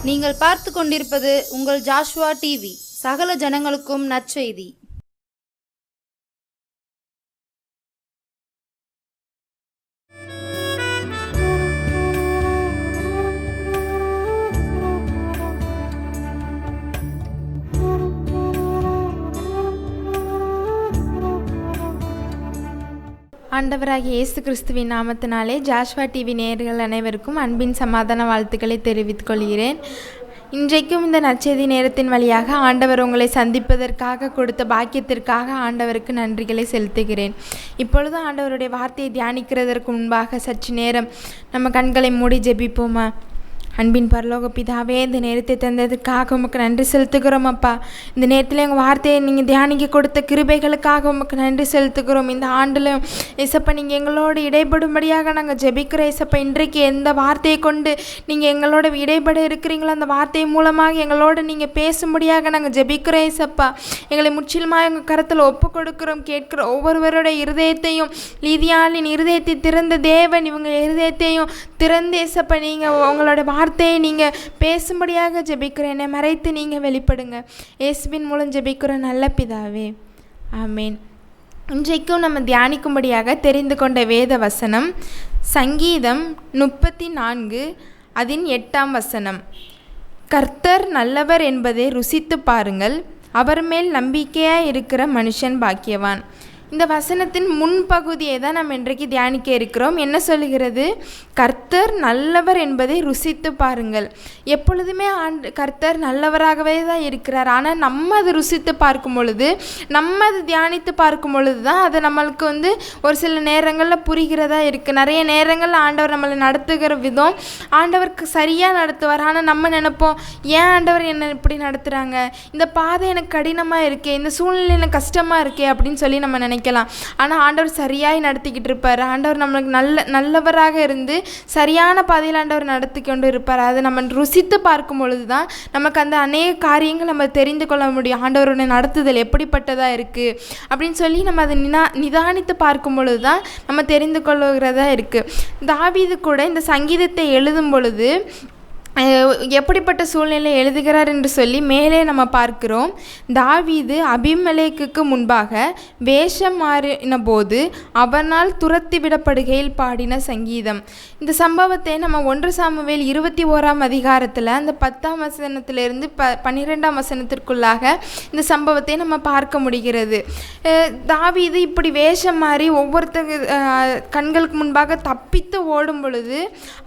நீங்கள் பார்த்து கொண்டிருப்பது உங்கள் ஜாஷ்வா டிவி. சகல ஜனங்களுக்கும் நற்செய்தி. ஆண்டவராகிய இயேசு கிறிஸ்துவின் நாமத்தினாலே ஜாஷ்வா டிவி நேயர்கள் அனைவருக்கும் அன்பின் சமாதான வாழ்த்துக்களை தெரிவித்துக் கொள்கிறேன். இன்றைக்கும் இந்த நற்செய்தி நேரத்தின் வழியாக ஆண்டவர் உங்களை சந்திப்பதற்காக கொடுத்த பாக்கியத்திற்காக ஆண்டவருக்கு நன்றிகளை செலுத்துகிறேன். இப்பொழுது ஆண்டவருடைய வார்த்தையை தியானிக்கிறதற்கு முன்பாக சற்று நேரம் நம்ம கண்களை மூடி ஜெபிப்போமா? அன்பின் பரலோக பிதாவே, இந்த நேரத்தை தந்ததுக்காக உமக்கு நன்றி செலுத்துகிறோம் அப்பா. இந்த நேரத்தில் எங்கள் வார்த்தையை நீங்கள் தியானிக்க கொடுத்த கிருபைகளுக்காக உமக்கு நன்றி செலுத்துகிறோம். இந்த ஆண்டில் ஏசப்பா நீங்கள் எங்களோடு இடைப்படும்படியாக நாங்கள் ஜெபிக்கிறோம். ஏசப்பா இன்றைக்கு எந்த வார்த்தையை கொண்டு நீங்கள் எங்களோட இடைப்பட இருக்கிறீங்களோ அந்த வார்த்தை மூலமாக எங்களோடு நீங்கள் பேசும்படியாக நாங்கள் ஜெபிக்கிறோம். ஏசப்பா எங்களை முற்றிலுமாக எங்கள் கருத்தில் ஒப்பு கொடுக்கிறோம். கேட்கிற ஒவ்வொருவருடைய இருதயத்தையும், லீதியாளின் இருதயத்தை திறந்த தேவன் இவங்க இருதயத்தையும் திறந்து ஏசப்பா நீங்கள் உங்களோட வார்த்தையை நீங்கள் பேசும்படியாக ஜெபிக்கிறேன். என்னை மறைத்து நீங்கள் வெளிப்படுங்க. இயேசுவின் மூலம் ஜெபிக்கிற நல்ல பிதாவே, ஆமேன். இன்றைக்கும் நம்ம தியானிக்கும்படியாக தெரிந்து கொண்ட வேத வசனம் சங்கீதம் 34 அதன் 8ஆம் வசனம். கர்த்தர் நல்லவர் என்பதை ருசித்து பாருங்கள், அவர் மேல் நம்பிக்கையாக இருக்கிற மனுஷன் பாக்கியவான். இந்த வசனத்தின் முன்பகுதியை தான் நம்ம இன்றைக்கு தியானிக்க இருக்கிறோம். என்ன சொல்லுகிறது? கர்த்தர் நல்லவர் என்பதை ருசித்து பாருங்கள். எப்பொழுதுமே கர்த்தர் நல்லவராகவே தான் இருக்கிறார். ஆனால் நம்ம அதை ருசித்து பார்க்கும் பொழுது, நம்ம அதை தியானித்து பார்க்கும் பொழுது தான் அது நம்மளுக்கு ஒரு சில நேரங்களில் புரிகிறதா இருக்குது. நிறைய நேரங்களில் ஆண்டவர் நம்மளை நடத்துகிற விதம் ஆண்டவருக்கு சரியாக நடத்துவார். ஆனால் நம்ம நினைப்போம், ஏன் ஆண்டவர் என்னை இப்படி நடத்துகிறாங்க, இந்த பாதை எனக்கு கடினமாக இருக்கே, இந்த சூழ்நிலை எனக்கு கஷ்டமாக இருக்கே அப்படின்னு சொல்லி நம்ம நினைக்கலாம். ஆனால் ஆண்டவர் சரியாய் நடத்திக்கிட்டு இருப்பார். ஆண்டவர் நம்மளுக்கு நல்லவராக இருந்து சரியான பாதையில் ஆண்டவர் நடத்தி கொண்டு இருப்பார். அதை நம்ம ருசித்து பார்க்கும் பொழுது தான் நமக்கு அந்த அநேக காரியங்கள் நம்ம தெரிந்து கொள்ள முடியும். ஆண்டவருடைய நடத்துதல் எப்படிப்பட்டதாக இருக்குது அப்படின்னு சொல்லி நம்ம அதை நிதானித்து பார்க்கும் பொழுது தான் நம்ம தெரிந்து கொள்ளுகிறதா இருக்குது. தாவீது கூட இந்த சங்கீதத்தை எழுதும் பொழுது எப்படிப்பட்ட சூழ்நிலை எழுதுகிறார் என்று சொல்லி மேலே நம்ம பார்க்கிறோம். தாவீது அபிமெலேக்குக்கு முன்பாக வேஷம் மாறின போது அவனால் துரத்தி விடப்படுகையில் பாடின சங்கீதம். இந்த சம்பவத்தை நம்ம 1 சாமுவேல் 21ஆம் அதிகாரத்தில் அந்த 10ஆம் வசனத்திலிருந்து 12ஆம் வசனத்திற்குள்ளாக இந்த சம்பவத்தை நம்ம பார்க்க முடிகிறது. தாவீது இப்படி வேஷம் மாறி ஒவ்வொருத்தர் கண்களுக்கு முன்பாக தப்பித்து ஓடும் பொழுது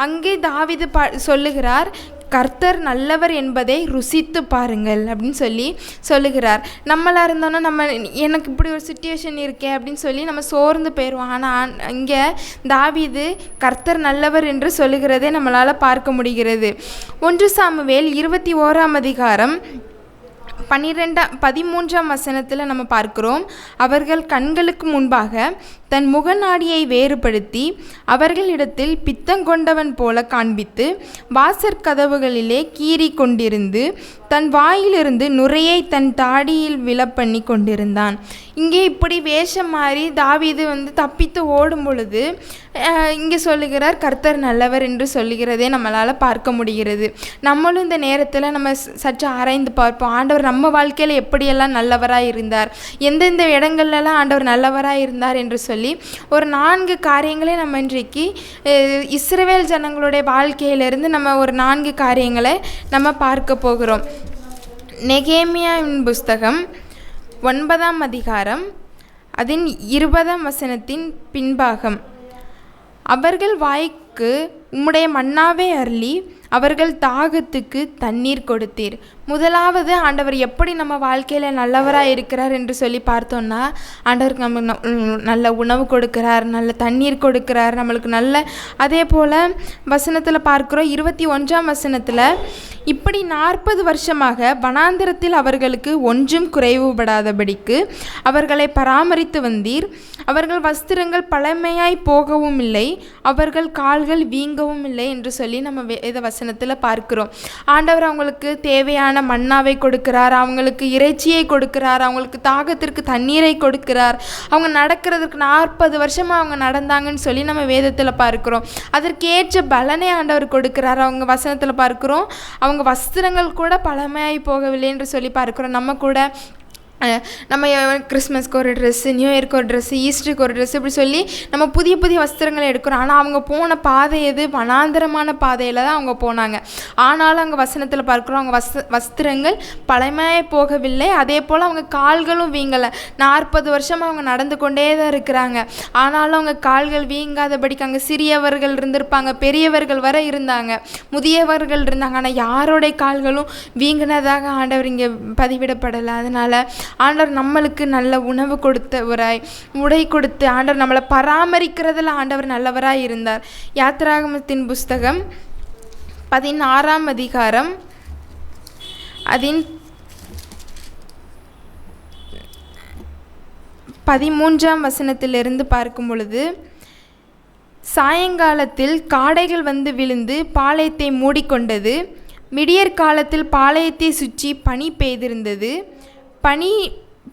அங்கே தாவீது சொல்லுகிறார், கர்த்தர் நல்லவர் என்பதை ருசித்து பாருங்கள் அப்படின்னு சொல்லி சொல்லுகிறார். நம்மளாக இருந்தோன்னா எனக்கு இப்படி ஒரு சுச்சுவேஷன் இருக்கே அப்படின்னு சொல்லி நம்ம சோர்ந்து போயிடுவோம். ஆனால் இங்கே தாவீது கர்த்தர் நல்லவர் என்று சொல்லுகிறதை நம்மளால் பார்க்க முடிகிறது. 1 சாமுவேல் 21ஆம் அதிகாரம் 13ஆம் வசனத்தில் நம்ம பார்க்கிறோம். அவர்கள் கண்களுக்கு முன்பாக தன் முகநாடியை வேறுபடுத்தி அவர்களிடத்தில் பித்தங்கொண்டவன் போல காண்பித்து வாசற்கதவுகளிலே கீறி கொண்டிருந்து தன் வாயிலிருந்து நுரையை தன் தாடியில் விழப்பண்ணி கொண்டிருந்தான். இங்கே இப்படி வேஷம் மாறி தாவீது தப்பித்து ஓடும் பொழுது இங்கே சொல்லுகிறார் கர்த்தர் நல்லவர் என்று சொல்லுகிறதே நம்மளால் பார்க்க முடிகிறது. நம்மளும் இந்த நேரத்தில் நம்ம சற்று ஆராய்ந்து பார்ப்போம். ஆண்டவர் நம்ம வாழ்க்கையில் எப்படியெல்லாம் நல்லவராக இருந்தார், எந்தெந்த இடங்கள்லாம் ஆண்டவர் நல்லவராக இருந்தார் என்று சொல்லி ஒரு 4 காரியங்களை நம்ம இன்றைக்கு இஸ்ரவேல் ஜனங்களுடைய வாழ்க்கையிலிருந்து நம்ம ஒரு 4 காரியங்களை நம்ம பார்க்க போகிறோம். நெகேமியாவின் புஸ்தகம் 9ஆம் அதிகாரம் அதன் 20ஆம் வசனத்தின் பின்பாகம். அவர்கள் வாய்க்கு உம்முடைய மன்னாவை அருளி அவர்கள் தாகத்துக்கு தண்ணீர் கொடுத்தீர். முதலாவது ஆண்டவர் எப்படி நம்ம வாழ்க்கையில் நல்லவராக இருக்கிறார் என்று சொல்லி பார்த்தோன்னா, ஆண்டவருக்கு நம்ம நல்ல உணவு கொடுக்கிறார், நல்ல தண்ணீர் கொடுக்கிறார் நம்மளுக்கு நல்ல. அதே போல் வசனத்தில் பார்க்குறோம் 21ஆம் வசனத்தில், இப்படி 40 வருஷமாக வனாந்திரத்தில் அவர்களுக்கு ஒன்றும் குறைவுபடாதபடிக்கு அவர்களை பராமரித்து வந்தீர். அவர்கள் வஸ்திரங்கள் பழமையாய் போகவும் இல்லை, அவர்கள் கால்கள் வீங்கவும் இல்லை என்று சொல்லி நம்ம வேத வசனத்தில் பார்க்கிறோம். ஆண்டவர் அவங்களுக்கு தேவையான மன்னாவை கொடுக்கிறார், அவங்களுக்கு இறைச்சியை கொடுக்கிறார், அவங்களுக்கு தாகத்திற்கு தண்ணீரை கொடுக்கிறார். அவங்க நடக்கிறதுக்கு 40 வருஷமாக அவங்க நடந்தாங்கன்னு சொல்லி நம்ம வேதத்தில் பார்க்கிறோம். அதற்கேற்ற பலனை ஆண்டவர் கொடுக்கிறார். அவங்க வசனத்தில் பார்க்கிறோம், அவங்க வஸ்திரங்கள் கூட பழமையாய் போகவில்லை என்று சொல்லி பார்க்கிறோம். நம்ம கிறிஸ்மஸ்க்கு ஒரு ட்ரெஸ்ஸு, நியூ இயர்க்கு ஒரு ட்ரெஸ்ஸு, ஈஸ்டருக்கு ஒரு ட்ரெஸ்ஸு, இப்படி சொல்லி நம்ம புதிய புதிய வஸ்திரங்களை எடுக்கிறோம். ஆனால் அவங்க போன பாதை எது? வனாந்தரமான பாதையில் தான் அவங்க போனாங்க. ஆனாலும் அங்கே வசனத்தில் பார்க்குறோம், அவங்க வஸ்திரங்கள் பழமையாக போகவில்லை, அதே போல் அவங்க கால்களும் வீங்கலை. 40 வருஷமாக அவங்க நடந்து கொண்டே தான் இருக்கிறாங்க. ஆனாலும் அவங்க கால்கள் வீங்காதபடிக்கு அங்கே சிறியவர்கள் இருந்திருப்பாங்க, பெரியவர்கள் வர இருந்தாங்க, முதியவர்கள் இருந்தாங்க. ஆனால் யாரோடைய கால்களும் வீங்கினதாக ஆண்டவர் இங்கே பதிவிடப்படலை. அதனால் ஆண்டவர் நம்மளுக்கு நல்ல உணவு கொடுத்தவராய், உடை கொடுத்து ஆண்டவர் நம்மளை பராமரிக்கிறதுல ஆண்டவர் நல்லவராய் இருந்தார். யாத்திராகமத்தின் புஸ்தகம் 16ஆம் அதிகாரம் அதன் 13ஆம் வசனத்திலிருந்து பார்க்கும் பொழுது, சாயங்காலத்தில் காடைகள் வந்து விழுந்து பாளையத்தை மூடிக்கொண்டது. விடியற் காலத்தில் பாளையத்தை சுற்றி பனி பெய்திருந்தது.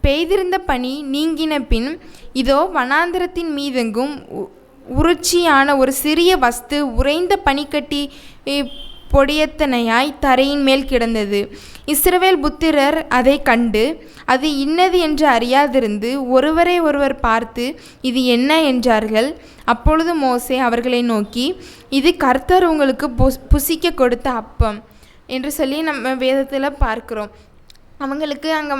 பெய்திருந்த பனி நீங்கின பின் இதோ வனாந்தரத்தின் மீதெங்கும் உருச்சியான ஒரு சிறிய வஸ்து உறைந்த பனிக்கட்டி பொடியத்தனையாய் தரையின் மேல் கிடந்தது. இஸ்ரவேல் புத்திரர் அதை கண்டு அது இன்னது என்று அறியாதிருந்து ஒருவரை ஒருவர் பார்த்து இது என்ன என்றார்கள். அப்பொழுது மோசே அவர்களை நோக்கி, இது கர்த்தர் உங்களுக்கு புசிக்க கொடுத்த அப்பம் என்று சொல்லி நம்ம வேதத்தில் பார்க்கிறோம். அவங்களுக்கு அங்கே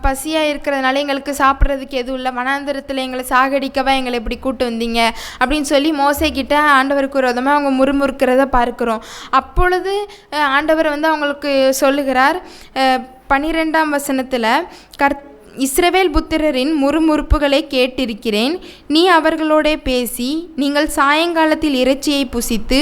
பசியாக இருக்கிறதுனால எங்களுக்கு சாப்பிட்றதுக்கு எதுவும் இல்லை, வனாந்தரத்தில் எங்களை சாகடிக்கவா எங்களை இப்படி கூட்டு வந்தீங்க அப்படின்னு சொல்லி மோசேக்கிட்ட ஆண்டவருக்கு விரோதமாக அவங்க முறுமுறுக்கிறத பார்க்குறோம். அப்பொழுது ஆண்டவர் வந்து அவங்களுக்கு சொல்லுகிறார், 12ஆம் வசனத்தில், இஸ்ரவேல் புத்திரரின் முறுமுறுப்புகளை கேட்டிருக்கிறேன். நீ அவர்களோட பேசி, நீங்கள் சாயங்காலத்தில் இறைச்சியை புசித்து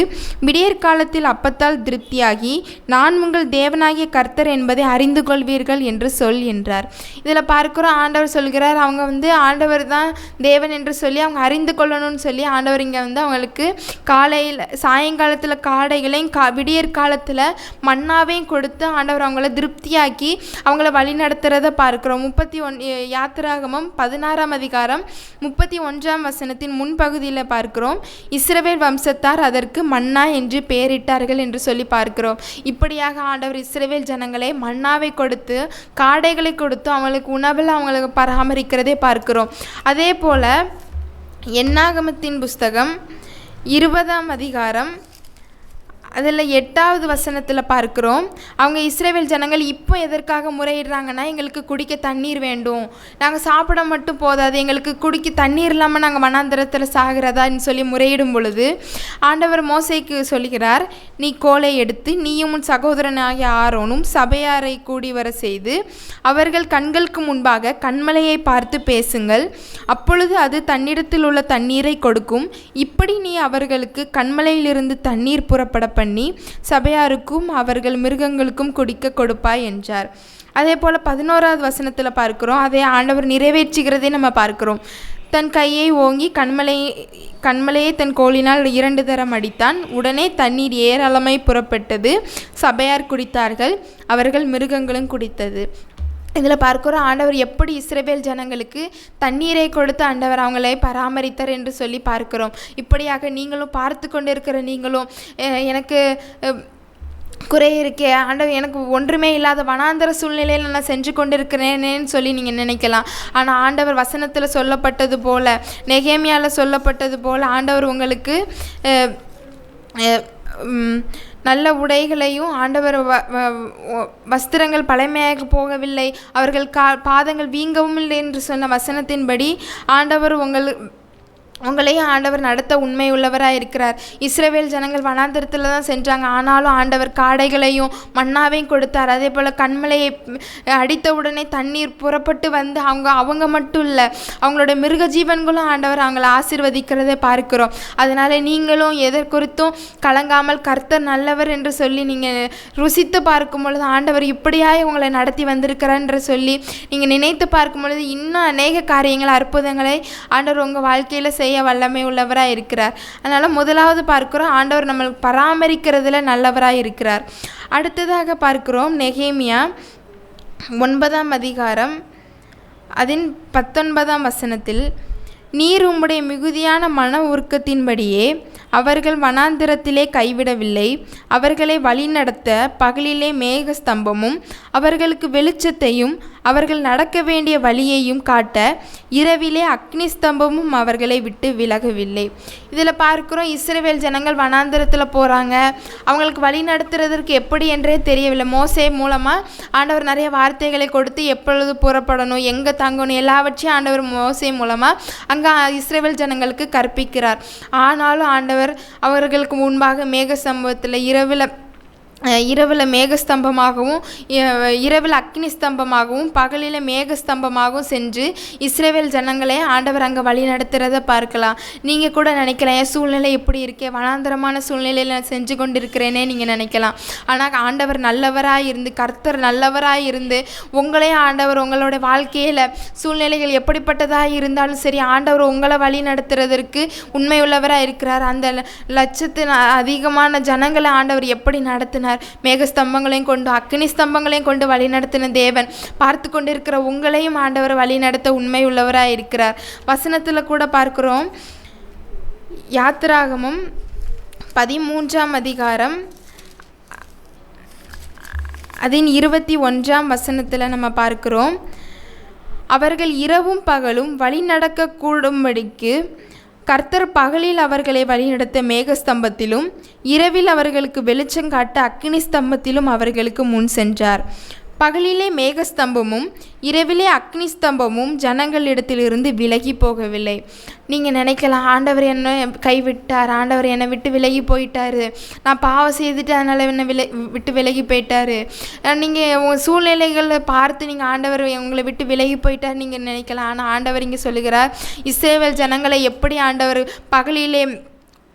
விடியற்காலத்தில் அப்பத்தால் திருப்தியாகி நான் உங்கள் தேவனாகிய கர்த்தர் என்பதை அறிந்து கொள்வீர்கள் என்று சொல் என்றார். இதில் பார்க்குறோம், ஆண்டவர் சொல்கிறார், அவங்க வந்து ஆண்டவர் தான் தேவன் என்று சொல்லி அவங்க அறிந்து கொள்ளணும்னு சொல்லி ஆண்டவர் இங்கே வந்து அவங்களுக்கு காலையில் சாயங்காலத்தில் காடைகளையும் விடியற்காலத்தில் மன்னாவையும் கொடுத்து ஆண்டவர் அவங்கள திருப்தியாக்கி அவங்கள வழி நடத்துகிறத பார்க்குறோம். யாத்திராகமம் 16ஆம் அதிகாரம் 31ஆம் வசனத்தின் முன்பகுதியில் பார்க்கிறோம், இஸ்ரவேல் வம்சத்தார் அதற்கு மன்னா என்று பெயரிட்டார்கள் என்று சொல்லி பார்க்கிறோம். இப்படியாக ஆண்டவர் இஸ்ரவேல் ஜனங்களை மன்னாவை கொடுத்து காடைகளை கொடுத்து அவங்களுக்கு உணவில் அவங்களுக்கு பராமரிக்கிறதே பார்க்கிறோம். அதே போல் என்னாகமத்தின் புஸ்தகம் 20ஆம் அதிகாரம் அதில் 8வது வசனத்தில் பார்க்குறோம், அவங்க இஸ்ரவேல் ஜனங்கள் இப்போ எதற்காக முறையிடுறாங்கன்னா, எங்களுக்கு குடிக்க தண்ணீர் வேண்டும், நாங்கள் சாப்பிட மட்டும் போதாது, எங்களுக்கு குடிக்க தண்ணீர் இல்லாமல் நாங்கள் வனாந்தரத்தில் சாகிறதான்னு சொல்லி முறையிடும் பொழுது ஆண்டவர் மோசேக்கு சொல்கிறார், நீ கோலை எடுத்து நீயும் உன் சகோதரனாகிய ஆரோனும் சபையாரை கூடி வர செய்து அவர்கள் கண்களுக்கு முன்பாக கண்மலையை பார்த்து பேசுங்கள், அப்பொழுது அது தன்னிடத்தில் உள்ள தண்ணீரை கொடுக்கும். இப்படி நீ அவர்களுக்கு கண்மலையிலிருந்து தண்ணீர் புறப்பட பண்ணி சபையாருக்கும் அவர்கள் மிருகங்களுக்கும் குடிக்க கொடுப்பாய் என்றார். அதே போல் 11வது வசனத்தில் பார்க்கிறோம், அதை ஆண்டவர் நிறைவேற்றுகிறதே நம்ம பார்க்கிறோம். தன் கையை ஓங்கி கண்மலையை தன் கோலினால் 2 தரம் அடித்தான். உடனே தண்ணீர் ஏராளமாய் புறப்பட்டது. சபையார் குடித்தார்கள், அவர்கள் மிருகங்களும் குடித்தது. இதில் பார்க்குறோம், ஆண்டவர் எப்படி இஸ்ரவேல் ஜனங்களுக்கு தண்ணீரை கொடுத்து ஆண்டவர் அவங்களை பராமரித்தார் என்று சொல்லி பார்க்கிறோம். இப்படியாக நீங்களும் பார்த்து கொண்டு இருக்கிற நீங்களும், எனக்கு குறை இருக்கே ஆண்டவர், எனக்கு ஒன்றுமே இல்லாத வனாந்தர சூழ்நிலையில் நான் சென்று கொண்டு இருக்கிறேனேன்னு சொல்லி நீங்கள் நினைக்கலாம். ஆனால் ஆண்டவர் வசனத்தில் சொல்லப்பட்டது போல், நெகேமியாவில் சொல்லப்பட்டது போல் ஆண்டவர் உங்களுக்கு நல்ல உடைகளையும், ஆண்டவர் வஸ்திரங்கள் பழமையாக போகவில்லை, அவர்கள் பாதங்கள் வீங்கவும் இல்லை என்று சொன்ன வசனத்தின்படி ஆண்டவர் உங்களையும் ஆண்டவர் நடத்த உண்மை உள்ளவராக இருக்கிறார். இஸ்ரவேல் ஜனங்கள் வனாந்திரத்தில் தான் சென்றாங்க. ஆனாலும் ஆண்டவர் காடைகளையும் மன்னாவையும் கொடுத்தார். அதே போல் கண்மலையை அடித்த உடனே தண்ணீர் புறப்பட்டு வந்து அவங்க மட்டும் இல்லை, அவங்களோட மிருக ஜீவன்களும் ஆண்டவர் அவங்களை ஆசீர்வதிக்கிறதை பார்க்கிறோம். அதனால் நீங்களும் எதை குறித்தும் கலங்காமல் கர்த்தர் நல்லவர் என்று சொல்லி நீங்கள் ருசித்து பார்க்கும் பொழுது ஆண்டவர் இப்படியாய் உங்களை நடத்தி வந்திருக்கிறார் சொல்லி நீங்கள் நினைத்து பார்க்கும் பொழுது இன்னும் அநேக காரியங்கள் அற்புதங்களை ஆண்டவர் உங்கள் வாழ்க்கையில் செய்ய வல்லமை உள்ளவராக இருக்கிறார். அதனால் முதலாவது பார்க்கிறோம், ஆண்டவர் நம்மளுக்கு பராமரிக்கிறதுல நல்லவராக இருக்கிறார். அடுத்ததாக பார்க்கிறோம் நெகேமியா 9ஆம் அதிகாரம் அதன் 19ஆம் வசனத்தில், நீர் உம்முடைய மிகுதியான மன உருக்கத்தின்படியே அவர்கள் வனாந்திரத்திலே கைவிடவில்லை. அவர்களை வழிநடத்த பகலிலே மேக ஸ்தம்பமும் அவர்களுக்கு வெளிச்சத்தையும் அவர்கள் நடக்க வேண்டிய வழியையும் காட்ட இரவிலே அக்னி ஸ்தம்பமும் அவர்களை விட்டு விலகவில்லை. இதில் பார்க்குறோம், இஸ்ரவேல் ஜனங்கள் வனாந்திரத்தில் போகிறாங்க. அவங்களுக்கு வழி நடத்துறதற்கு எப்படி என்றே தெரியவில்லை. மோசே மூலமாக ஆண்டவர் நிறைய வார்த்தைகளை கொடுத்து எப்பொழுது புறப்படணும், எங்கே தங்கணும், எல்லாவற்றையும் ஆண்டவர் மோசே மூலமாக அங்கே இஸ்ரவேல் ஜனங்களுக்கு கற்பிக்கிறார். ஆனாலும் ஆண்டவர் அவர்களுக்கு முன்பாக மேக ஸ்தம்பத்தில் இரவில் மேகஸ்தம்பமாகவும் இரவில் அக்னி ஸ்தம்பமாகவும் பகலில் மேகஸ்தம்பமாகவும் சென்று இஸ்ரவேல் ஜனங்களே ஆண்டவர் அங்கே வழி நடத்துகிறத பார்க்கலாம். நீங்கள் கூட நினைக்கலாம், என் சூழ்நிலை எப்படி இருக்கே, வனாந்தரமான சூழ்நிலையில் நான் செஞ்சு கொண்டிருக்கிறேனே நீங்கள் நினைக்கலாம். ஆனால் ஆண்டவர் நல்லவராக இருந்து, கர்த்தர் நல்லவராக இருந்து உங்களே ஆண்டவர் உங்களோட வாழ்க்கையில் சூழ்நிலைகள் எப்படிப்பட்டதாக இருந்தாலும் சரி ஆண்டவர் உங்களை வழி நடத்துறதற்கு உண்மை உள்ளவராக இருக்கிறார். அந்த லட்சத்தின் அதிகமான ஜனங்களை ஆண்டவர் எப்படி நடத்தினார், மேகஸ்தம்பங்களையும் கொண்டு அக்னி ஸ்தம்பங்களையும் கொண்டு வழி நடத்தின தேவன் பார்த்து கொண்டிருக்கிற உங்களையும் ஆண்டவர் வழி நடத்த உண்மை உள்ளவராக இருக்கிறார். வசனத்தில் கூட பார்க்கிறோம், யாத்திராகமம் 13ஆம் அதிகாரம் அதன் 21ஆம் வசனத்தில் நம்ம பார்க்கிறோம், அவர்கள் இரவும் பகலும் வழி நடக்க கூடும்படிக்கு கர்த்தர் பகலில் அவர்களை வழிநடத்த மேகஸ்தம்பத்திலும் இரவில் அவர்களுக்கு வெளிச்சம் காட்ட அக்கினி ஸ்தம்பத்திலும் அவர்களுக்கு முன் சென்றார். பகலிலே மேகஸ்தம்பமும் இரவிலே அக்னி ஸ்தம்பமும் ஜனங்களிடத்திலிருந்து விலகி போகவில்லை. நீங்கள் நினைக்கலாம், ஆண்டவர் என்னை கைவிட்டார், ஆண்டவர் என்னை விட்டு விலகி போயிட்டார், நான் பாவம் செய்துட்டு அதனால் என்னை விட்டு விலகி போயிட்டார். நீங்கள் உங்கள் சூழ்நிலைகளை பார்த்து நீங்கள் ஆண்டவர் உங்களை விட்டு விலகி போயிட்டார் நீங்கள் நினைக்கலாம். ஆனால் ஆண்டவர் இங்கே சொல்லுகிறார், இஸ்ரவேல் ஜனங்களை எப்படி ஆண்டவர் பகலிலே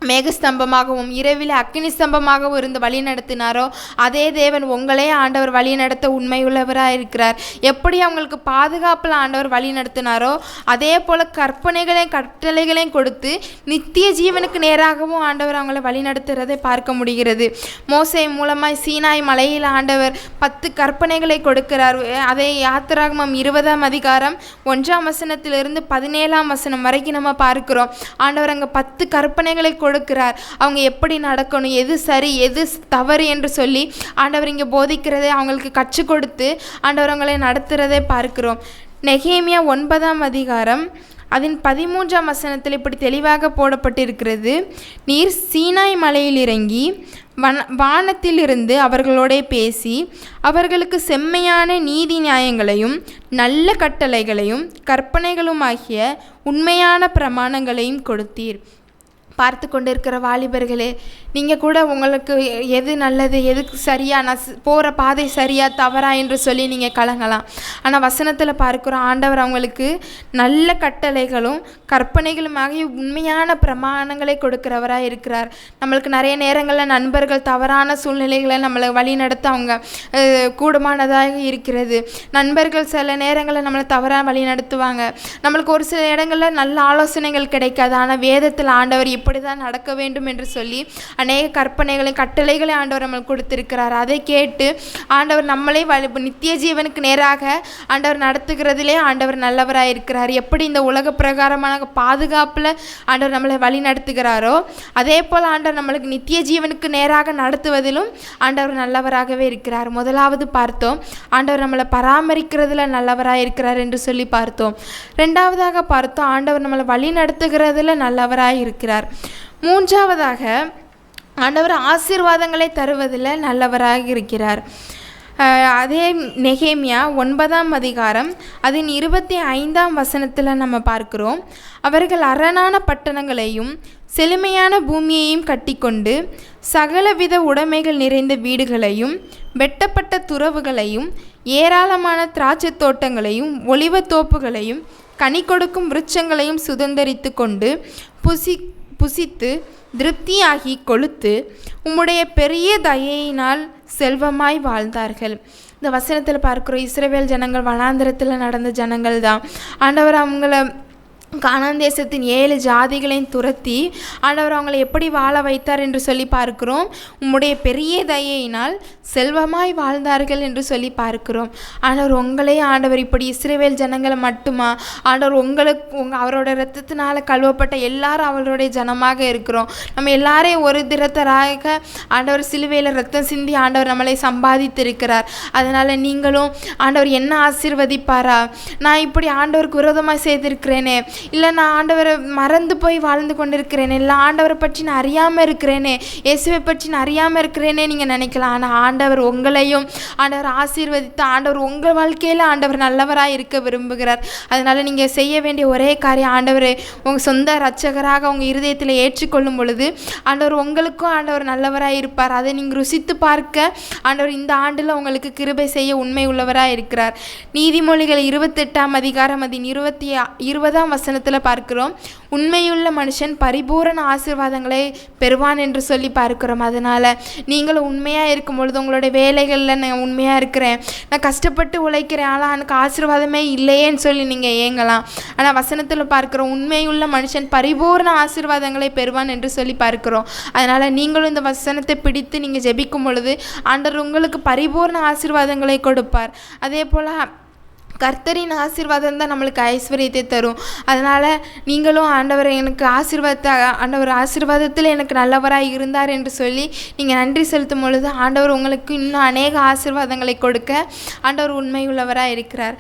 மேகஸ்தம்பமாகவும் இரவில் அக்கினி ஸ்தம்பமாகவும் இருந்து வழி நடத்தினாரோ அதே தேவன் உங்களே ஆண்டவர் வழி நடத்த உண்மையுள்ளவராக இருக்கிறார். எப்படி அவங்களுக்கு பாதுகாப்பில் ஆண்டவர் வழி நடத்தினாரோ அதே போல் கற்பனைகளையும் கட்டளைகளையும் கொடுத்து நித்திய ஜீவனுக்கு நேராகவும் ஆண்டவர் அவங்களை வழி நடத்துகிறதை பார்க்க முடிகிறது. மோசே மூலமாய் சீனாய் மலையில் ஆண்டவர் 10 கற்பனைகளை கொடுக்கிறார். அதை யாத்திராகமம் 20ஆம் அதிகாரம் 1ஆம் வசனத்திலிருந்து 17ஆம் வசனம் வரைக்கும் நம்ம பார்க்கிறோம். ஆண்டவர் அங்கே 10 கற்பனைகளை கொடுக்கிறார். அவங்க எப்படி நடக்கணும், எது சரி எது தவறு என்று சொல்லி ஆண்டவர் இங்கே போதிக்கிறதை அவங்களுக்கு கற்றுக் கொடுத்து ஆண்டவர் அவங்களை நடத்துகிறதை பார்க்கிறோம். நெகேமியா 9ஆம் அதிகாரம் அதன் 13ஆம் வசனத்தில் இப்படி தெளிவாக போடப்பட்டிருக்கிறது, நீர் சீனாய் மலையில் இறங்கி வானத்திலிருந்து அவர்களோட பேசி அவர்களுக்கு செம்மையான நீதி நியாயங்களையும் நல்ல கட்டளைகளையும் கற்பனைகளுமாகிய உண்மையான பிரமாணங்களையும் கொடுத்தீர். பார்த்து கொண்டிருக்கிற வாலிபர்களே, நீங்கள் கூட உங்களுக்கு எது நல்லது எது சரியா, நான் போகிற பாதை சரியா தவறா என்று சொல்லி நீங்கள் கலங்கலாம். ஆனால் வசனத்தில் பார்க்குறோம், ஆண்டவர் அவங்களுக்கு நல்ல கட்டளைகளும் கற்பனைகளுமாக உண்மையான பிரமாணங்களை கொடுக்கிறவராக இருக்கிறார். நம்மளுக்கு நிறைய நேரங்களில் நண்பர்கள் தவறான சூழ்நிலைகளை நம்மளை வழி நடத்த அவங்க கூடுமானதாக இருக்கிறது. நண்பர்கள் சில நேரங்களில் நம்மளை தவறாக வழி நடத்துவாங்க. நம்மளுக்கு ஒரு சில இடங்களில் நல்ல ஆலோசனைகள் கிடைக்காது. ஆனால் வேதத்தில் ஆண்டவர் இப்படி தான் நடக்க வேண்டும் என்று சொல்லி அநேக கற்பனைகளையும் கட்டளைகளை ஆண்டவர் நம்மளுக்கு கொடுத்திருக்கிறார். அதை கேட்டு ஆண்டவர் நம்மளே நித்திய ஜீவனுக்கு நேராக ஆண்டவர் நடத்துகிறதிலே ஆண்டவர் நல்லவராக இருக்கிறார். எப்படி இந்த உலக பிரகாரமான பாதுகாப்பில் ஆண்டவர் நம்மளை வழி நடத்துகிறாரோ அதே போல் ஆண்டவர் நம்மளுக்கு நித்திய ஜீவனுக்கு நேராக நடத்துவதிலும் ஆண்டவர் நல்லவராகவே இருக்கிறார். முதலாவது பார்த்தோம், ஆண்டவர் நம்மளை பராமரிக்கிறதுல நல்லவராக இருக்கிறார் என்று சொல்லி பார்த்தோம். ரெண்டாவதாக பார்த்தோம், ஆண்டவர் நம்மளை வழி நடத்துகிறதுல நல்லவராக இருக்கிறார். மூன்றாவதாக ஆண்டவர் ஆசீர்வாதங்களை தருவதில் நல்லவராக இருக்கிறார். அதே நெகேமியா 9ஆம் அதிகாரம் அதன் 25ஆம் வசனத்தில் நம்ம பார்க்கிறோம். அவர்கள் அரணான பட்டணங்களையும் செழுமையான பூமியையும் கட்டிக்கொண்டு சகலவித உடைமைகள் நிறைந்த வீடுகளையும் வெட்டப்பட்ட துறவுகளையும் ஏராளமான திராட்சை தோட்டங்களையும் ஒலிவத்தோப்புகளையும் கனி கொடுக்கும் விருட்சங்களையும் சுதந்தரித்து கொண்டு புசித்து திருப்தியாகி கொழுத்து உம்முடைய பெரிய தயையினால் செல்வமாய் வாழ்ந்தார்கள். இந்த வசனத்தில் பார்க்குறோம், இஸ்ரவேல் ஜனங்கள் வனாந்திரத்தில் நடந்த ஜனங்கள் தான். ஆண்டவர் அவங்கள கானான் தேசத்தின் 7 ஜாதிகளையும் துரத்தி ஆண்டவர் அவங்களை எப்படி வாழ வைத்தார் என்று சொல்லி பார்க்கிறோம். உம்முடைய பெரிய தயையினால் செல்வமாய் வாழ்ந்தார்கள் என்று சொல்லி பார்க்கிறோம். ஆண்டவர் ஆண்டவர் இப்படி இஸ்ரவேல் ஜனங்களை மட்டுமா, ஆண்டவர் அவரோட இரத்தத்தினால கழுவப்பட்ட எல்லாரும் அவருடைய ஜனமாக இருக்கிறோம். நம்ம எல்லாரையும் ஒரு திறத்தராக ஆண்டவர் சிலுவையில் ரத்தம் சிந்தி ஆண்டவர் நம்மளை சம்பாதித்திருக்கிறார். அதனால் நீங்களும் ஆண்டவர் என்ன ஆசீர்வதிப்பாரா, நான் இப்படி ஆண்டவருக்கு விரோதமாக செய்திருக்கிறேனே, இல்லை நான் ஆண்டவரை மறந்து போய் வாழ்ந்து கொண்டிருக்கிறேனே, இல்லை ஆண்டவரை பற்றி நான் அறியாமல் இருக்கிறேனே, இயேசுவை பற்றி நான் அறியாமல் இருக்கிறேனே நீங்கள் நினைக்கலாம். ஆனால் ஆண்டவர் உங்களையும் ஆண்டவர் ஆசீர்வதித்து ஆண்டவர் உங்கள் வாழ்க்கையில் ஆண்டவர் நல்லவராக இருக்க விரும்புகிறார். அதனால் நீங்கள் செய்ய வேண்டிய ஒரே காரியம், ஆண்டவரை உங்கள் சொந்த இரட்சகராக உங்கள் இருதயத்தில் ஏற்றுக்கொள்ளும் பொழுது ஆண்டவர் உங்களுக்கும் ஆண்டவர் நல்லவராக இருப்பார். அதை நீங்கள் ருசித்து பார்க்க ஆண்டவர் இந்த ஆண்டில் உங்களுக்கு கிருபை செய்ய உண்மை உள்ளவராக இருக்கிறார். நீதிமொழிகள் 28ஆம் அதிகாரம் அதன் 20ஆம் வசனத்தில் பார்க்கிறோம், உண்மையுள்ள மனுஷன் பரிபூரண ஆசீர்வாதங்களை பெறுவான் என்று சொல்லி பார்க்கிறோம். அதனால் நீங்களும் உண்மையாக இருக்கும் பொழுது உங்களுடைய வேலைகளில் நான் உண்மையாக இருக்கிறேன், நான் கஷ்டப்பட்டு உழைக்கிறேன், ஆனால் எனக்கு ஆசீர்வாதமே இல்லையேன்னு சொல்லி நீங்கள் ஏங்கலாம். ஆனால் வசனத்தில் பார்க்குறோம், உண்மையுள்ள மனுஷன் பரிபூரண ஆசீர்வாதங்களை பெறுவான் என்று சொல்லி பார்க்கிறோம். அதனால் நீங்களும் இந்த வசனத்தை பிடித்து நீங்கள் ஜெபிக்கும் பொழுது ஆண்டவர் உங்களுக்கு பரிபூரண ஆசீர்வாதங்களை கொடுப்பார். அதே போல் கர்த்தரின் ஆசீர்வாதம் தான் நம்மளுக்கு ஐஸ்வர்யத்தை தரும். அதனால் நீங்களும் ஆண்டவரை எனக்கு ஆண்டவர் ஆசீர்வாதத்தில் எனக்கு நல்லவராக இருந்தார் என்று சொல்லி நீங்கள் நன்றி செலுத்தும் பொழுது ஆண்டவர் உங்களுக்கு இன்னும் அநேக ஆசீர்வாதங்களை கொடுக்க ஆண்டவர் உண்மை உள்ளவராக இருக்கிறார்.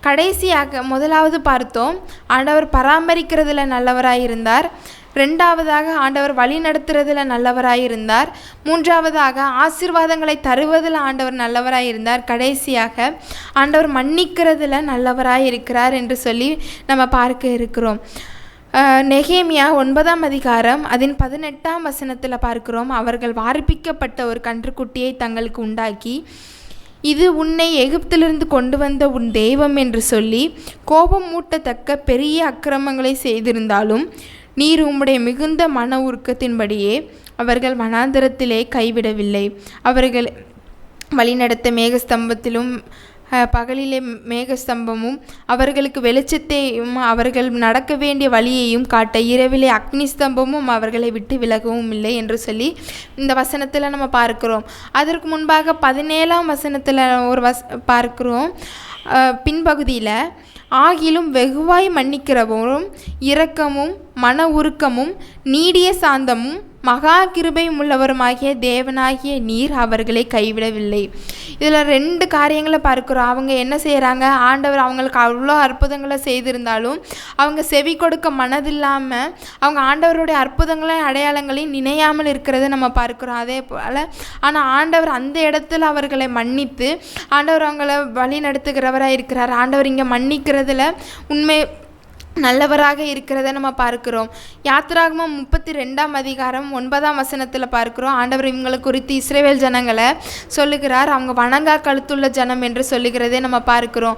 கடைசியாக முதலாவது பார்த்தோம், ஆண்டவர் பராமரிக்கிறதுல நல்லவராக இருந்தார். 2ஆவதாக ஆண்டவர் வழி நடத்துறதுல நல்லவராக இருந்தார். 3ஆவதாக ஆசீர்வாதங்களை தருவதில் ஆண்டவர் நல்லவராக இருந்தார். கடைசியாக ஆண்டவர் மன்னிக்கிறதுல நல்லவராக இருக்கிறார் என்று சொல்லி நம்ம பார்க்க இருக்கிறோம். நெகேமியா 9ஆம் அதிகாரம் அதன் 18ஆம் வசனத்தில் பார்க்கிறோம், அவர்கள் வார்ப்பிக்கப்பட்ட ஒரு கன்றுக்குட்டியை தங்களுக்கு உண்டாக்கி இது உன்னை எகிப்திலிருந்து கொண்டு வந்த உன் தெய்வம் என்று சொல்லி கோபம் மூட்டத்தக்க பெரிய அக்கிரமங்களை செய்திருந்தாலும் நீர் உம்முடைய மிகுந்த மன உருக்கத்தின்படியே அவர்கள் வனாந்தரத்திலே கைவிடவில்லை. அவர்கள் வழிநடத்த மேகஸ்தம்பத்திலும் பகலிலே மேகஸ்தம்பமும் அவர்களுக்கு வெளிச்சத்தையும் அவர்கள் நடக்க வேண்டிய வழியையும் காட்ட இரவிலே அக்னி ஸ்தம்பமும் அவர்களை விட்டு விலகவும் இல்லை என்று சொல்லி இந்த வசனத்தில் நம்ம பார்க்கிறோம். அதற்கு முன்பாக 17ஆம் வசனத்தில் ஒரு பார்க்கிறோம், பின்பகுதியில் ஆகிலும் வெகுவாய் மன்னிக்கிறவரும் இரக்கமும் மன உருக்கமும் நீடிய சாந்தமும் மகா கிருபையும் உள்ளவருமாகிய தேவனாகிய நீர் அவர்களை கைவிடவில்லை. இதில் 2 காரியங்களை பார்க்கிறோம். அவங்க என்ன செய்கிறாங்க, ஆண்டவர் அவங்களுக்கு அவ்வளோ அற்புதங்களை செய்திருந்தாலும் அவங்க செவி கொடுக்க மனதில்லாமல் அவங்க ஆண்டவருடைய அற்புதங்களையும் அடையாளங்களையும் நினையாமல் இருக்கிறத நம்ம பார்க்கிறோம். அதே போல் ஆனால் ஆண்டவர் அந்த இடத்துல அவர்களை மன்னித்து ஆண்டவர் அவங்கள வழி நடத்துகிறவராக இருக்கிறார். ஆண்டவர் இங்கே மன்னிக்கிறதுல உண்மை நல்லவராக இருக்கிறத நம்ம பார்க்கிறோம். யாத்திராகமம் 32ஆம் அதிகாரம் 9ஆம் வசனத்தில் பார்க்கிறோம், ஆண்டவர் இவங்களை குறித்து இஸ்ரவேல் ஜனங்களை சொல்லுகிறார், அவங்க வணங்கா கழுத்துள்ள ஜனம் என்று சொல்லுகிறதே நம்ம பார்க்கிறோம்.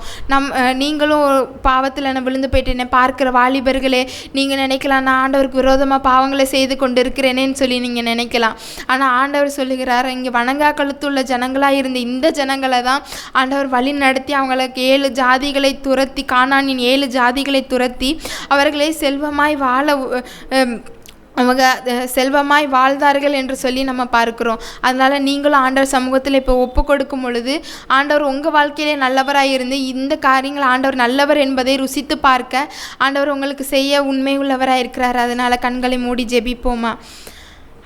நீங்களும் பாவத்தில் நான் விழுந்து போயிட்டேனே பார்க்கிற வாலிபர்களே, நீங்கள் நினைக்கலாம் நான் ஆண்டவருக்கு விரோதமாக பாவங்களை செய்து கொண்டு இருக்கிறேனேன்னு சொல்லி நீங்கள் நினைக்கலாம். ஆனால் ஆண்டவர் சொல்லுகிறார், இங்கே வணங்கா கழுத்துள்ள ஜனங்களாக இருந்த இந்த ஜனங்களை தான் ஆண்டவர் வழி நடத்தி அவங்களுக்கு 7 ஜாதிகளை துரத்தி, கானானின் 7 ஜாதிகளை துரத்தி அவர்களை செல்வமாய் வாழ்ந்தார்கள் என்று சொல்லி நம்ம பார்க்கிறோம். அதனால் நீங்களும் ஆண்டவர் சமூகத்தில் இப்போ ஒப்பு கொடுக்கும் பொழுது ஆண்டவர் உங்கள் வாழ்க்கையிலே நல்லவராக இருந்து இந்த காரியங்கள் ஆண்டவர் நல்லவர் என்பதை ருசித்து பார்க்க ஆண்டவர் உங்களுக்கு செய்ய உண்மை உள்ளவராக இருக்கிறார். அதனால் கண்களை மூடி ஜெபிப்போமா.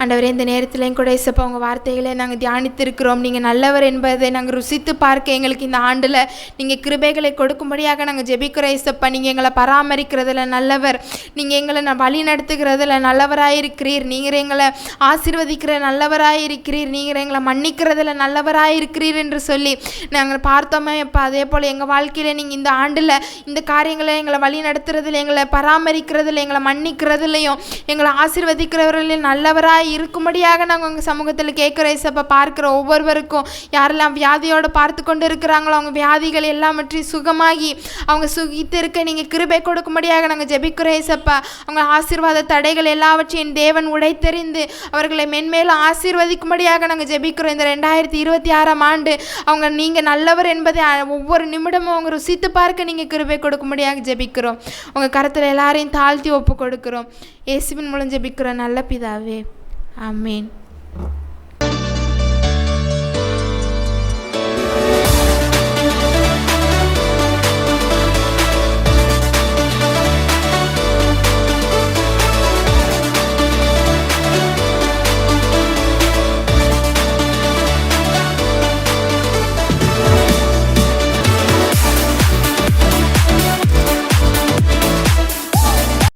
ஆண்டவரே, இந்த நேரத்திலையும் கூட ஏசப்பா உங்கள் வார்த்தைகளை நாங்கள் தியானித்திருக்கிறோம். நீங்கள் நல்லவர் என்பதை நாங்கள் ருசித்து பார்க்க எங்களுக்கு இந்த ஆண்டில் நீங்கள் கிருபைகளை கொடுக்கும்படியாக நாங்கள் ஜெபிக்கிறோம் ஏசப்பா. நீங்கள் எங்களை பராமரிக்கிறதுல நல்லவர், நீங்கள் எங்களை வழி நடத்துகிறதுல நல்லவராயிருக்கிறீர், நீங்கள் எங்களை ஆசீர்வதிக்கிற நல்லவராயிருக்கிறீர், நீங்கள் எங்களை மன்னிக்கிறதுல நல்லவராயிருக்கிறீர் என்று சொல்லி நாங்கள் பார்த்தோமே அப்பா. அதே போல் எங்கள் வாழ்க்கையில் நீங்கள் இந்த ஆண்டில் இந்த காரியங்களை எங்களை வழி நடத்துறதுல, எங்களை பராமரிக்கிறதுல, எங்களை மன்னிக்கிறதுலையும், எங்களை ஆசீர்வதிக்கிறவர்களையும் நல்லவராய் இருக்கும்படியாக நாங்கள் உங்கள் சமூகத்தில் கேட்குற ஏசப்பா. பார்க்குற ஒவ்வொருவருக்கும் யாரெல்லாம் வியாதியோடு பார்த்து கொண்டு இருக்கிறாங்களோ அவங்க வியாதிகள் எல்லாவற்றையும் சுகமாகி அவங்க சுகித்து இருக்க நீங்கள் கிருபை கொடுக்கும்படியாக நாங்கள் ஜெபிக்கிற ஏசப்பா. அவங்க ஆசீர்வாத தடைகள் எல்லாவற்றையும் தேவன் உடைத்தெறிந்து அவர்களை மென்மேலும் ஆசீர்வதிக்கும்படியாக நாங்கள் ஜெபிக்கிறோம். இந்த 2026ஆம் ஆண்டு அவங்க நீங்கள் நல்லவர் என்பதை ஒவ்வொரு நிமிடமும் அவங்க ருசித்து பார்க்க நீங்கள் கிருபை கொடுக்கும்படியாக ஜெபிக்கிறோம். உங்கள் கரத்தில் எல்லாரையும் தாழ்த்தி ஒப்பு கொடுக்கிறோம். இயேசுவின் மூலம் ஜெபிக்கிறோம் நல்ல பிதாவே, ஆமேன்.